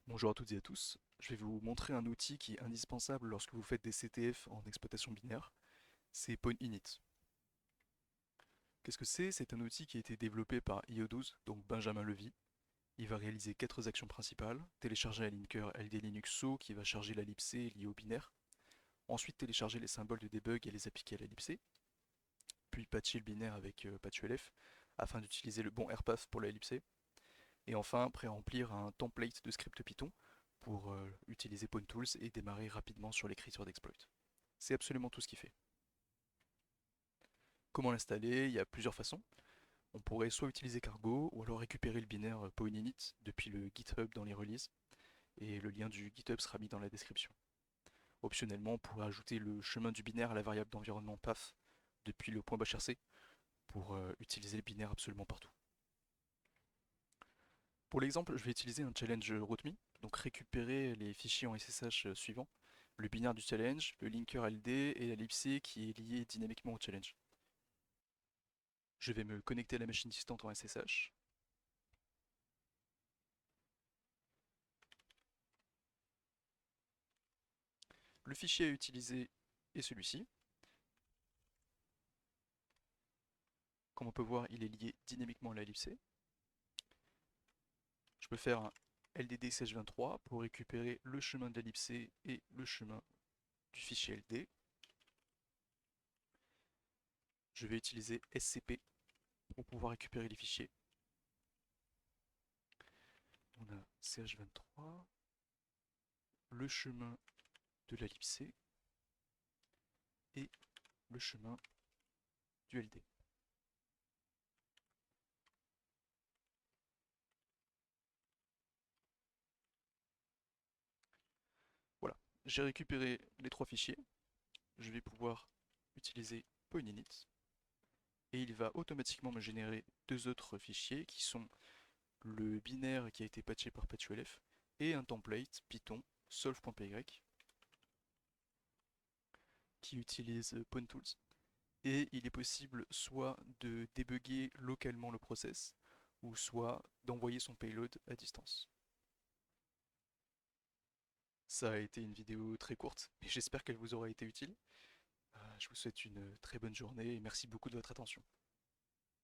Bonjour à toutes et à tous, je vais vous montrer un outil qui est indispensable lorsque vous faites des CTF en exploitation binaire, c'est PointInit. Qu'est-ce que c'est? C'est un outil qui a été développé par IO12, donc Benjamin Levy. Il va réaliser 4 actions principales: télécharger un linker LD Linux So qui va charger la libc liée au binaire, ensuite télécharger les symboles de debug et les appliquer à la libc, puis patcher le binaire avec patchulf afin d'utiliser le bon airpath pour la libc, et enfin pré-remplir un template de script Python pour utiliser PointTools et démarrer rapidement sur l'écriture d'exploit. C'est absolument tout ce qu'il fait. Comment l'installer? Il y a plusieurs façons. On pourrait soit utiliser Cargo, ou alors récupérer le binaire PointInit depuis le GitHub dans les releases, et le lien du GitHub sera mis dans la description. Optionnellement, on pourrait ajouter le chemin du binaire à la variable d'environnement path depuis le point .brc pour utiliser le binaire absolument partout. Pour l'exemple, je vais utiliser un challenge RootMe, donc récupérer les fichiers en SSH suivants: le binaire du challenge, le linker LD et la libc qui est liée dynamiquement au challenge. Je vais me connecter à la machine distante en SSH. Le fichier à utiliser est celui-ci. Comme on peut voir, il est lié dynamiquement à la libc. Je peux faire un LDD-23 pour récupérer le chemin de la libc et le chemin du fichier LD. Je vais utiliser SCP pour pouvoir récupérer les fichiers. On a ch23, le chemin de la libc et le chemin du LD. Voilà, j'ai récupéré les 3 fichiers. Je vais pouvoir utiliser PointInit et il va automatiquement me générer 2 autres fichiers qui sont le binaire qui a été patché par patchulf et un template Python solve.py qui utilise PointTools. Et il est possible soit de débugger localement le process, ou soit d'envoyer son payload à distance. Ça a été une vidéo très courte, mais j'espère qu'elle vous aura été utile. Je vous souhaite une très bonne journée et merci beaucoup de votre attention.